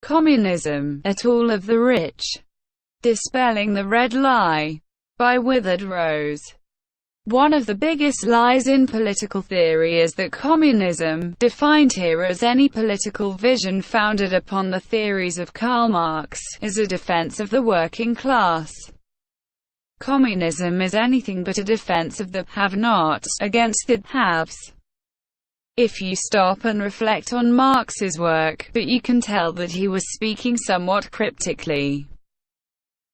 Communism, at all of the rich. Dispelling the Red Lie. By Withered Rose. One of the biggest lies in political theory is that communism, defined here as any political vision founded upon the theories of Karl Marx, is a defense of the working class. Communism is anything but a defense of the have-nots against the haves. If you stop and reflect on Marx's work, but you can tell that he was speaking somewhat cryptically.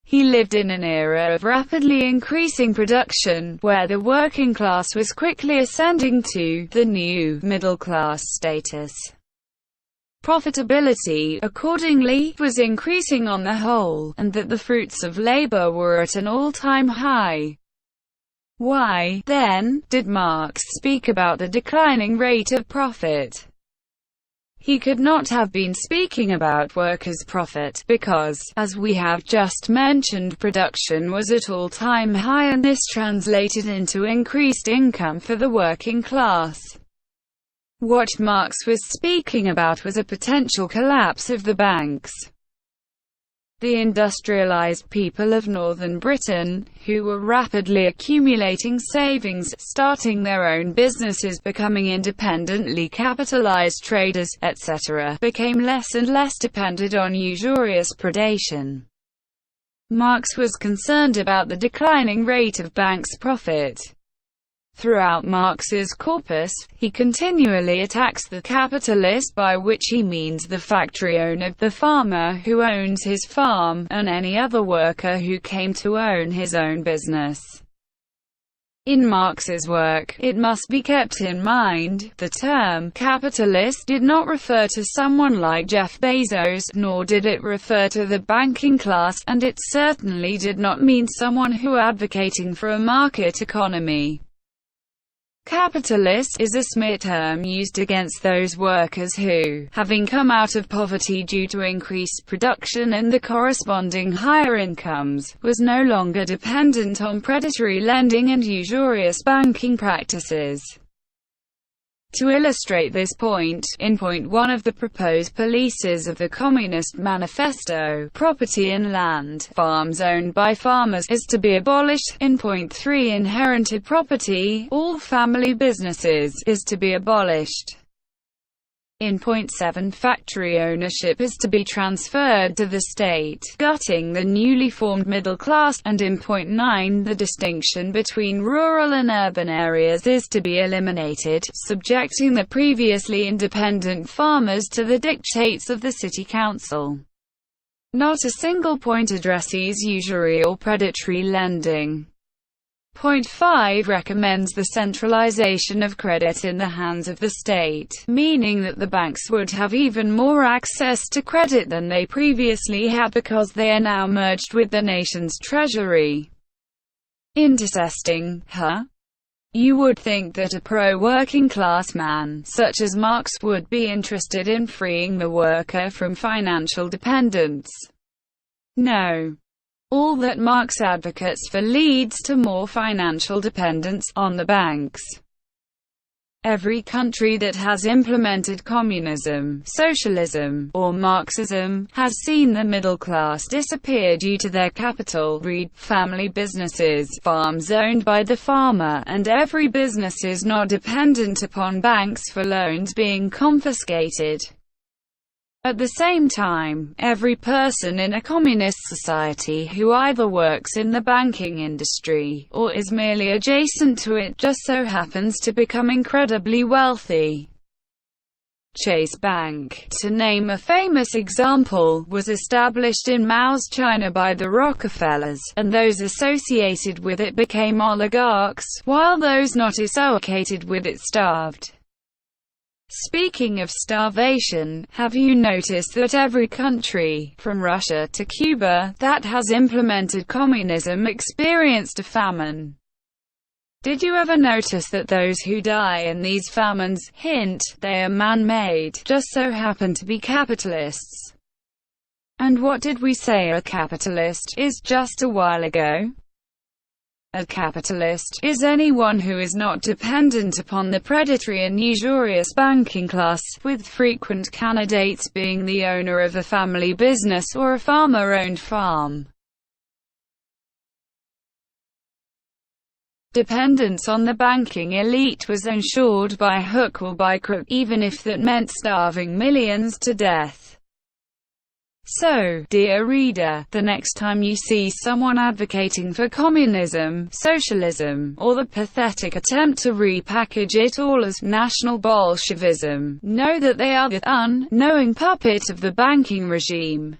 He lived in an era of rapidly increasing production, where the working class was quickly ascending to the new middle-class status. Profitability, accordingly, was increasing on the whole, and that the fruits of labor were at an all-time high. Why, then, did Marx speak about the declining rate of profit? He could not have been speaking about workers' profit, because, as we have just mentioned, production was at all-time high and this translated into increased income for the working class. What Marx was speaking about was a potential collapse of the banks. The industrialized people of northern Britain, who were rapidly accumulating savings, starting their own businesses, becoming independently capitalized traders, etc., became less and less dependent on usurious predation. Marx was concerned about the declining rate of banks' profit. Throughout Marx's corpus, he continually attacks the capitalist, by which he means the factory owner, the farmer who owns his farm, and any other worker who came to own his own business. In Marx's work, it must be kept in mind, the term capitalist did not refer to someone like Jeff Bezos, nor did it refer to the banking class, and it certainly did not mean someone who advocating for a market economy. Capitalist is a smear term used against those workers who, having come out of poverty due to increased production and the corresponding higher incomes, was no longer dependent on predatory lending and usurious banking practices. To illustrate this point, in point 1 of the proposed policies of the Communist Manifesto, property in land, farms owned by farmers, is to be abolished. In point 3, inherited property, all family businesses, is to be abolished. In point 7, factory ownership is to be transferred to the state, gutting the newly formed middle class, and in point 9, the distinction between rural and urban areas is to be eliminated, subjecting the previously independent farmers to the dictates of the city council. Not a single point addresses usury or predatory lending. Point 5 recommends the centralization of credit in the hands of the state, meaning that the banks would have even more access to credit than they previously had because they are now merged with the nation's treasury. Interesting, huh? You would think that a pro-working class man, such as Marx, would be interested in freeing the worker from financial dependence. No. All that Marx advocates for leads to more financial dependence on the banks. Every country that has implemented communism, socialism, or Marxism, has seen the middle class disappear due to their capital, read, family businesses, farms owned by the farmer, and every business is not dependent upon banks for loans being confiscated. At the same time, every person in a communist society who either works in the banking industry, or is merely adjacent to it, just so happens to become incredibly wealthy. Chase Bank, to name a famous example, was established in Mao's China by the Rockefellers, and those associated with it became oligarchs, while those not associated with it starved. Speaking of starvation, have you noticed that every country, from Russia to Cuba, that has implemented communism experienced a famine? Did you ever notice that those who die in these famines, hint, they are man-made, just so happen to be capitalists? And what did we say a capitalist is just a while ago? A capitalist is anyone who is not dependent upon the predatory and usurious banking class, with frequent candidates being the owner of a family business or a farmer-owned farm. Dependence on the banking elite was ensured by hook or by crook, even if that meant starving millions to death. So, dear reader, the next time you see someone advocating for communism, socialism, or the pathetic attempt to repackage it all as National Bolshevism, know that they are the unknowing puppet of the banking regime.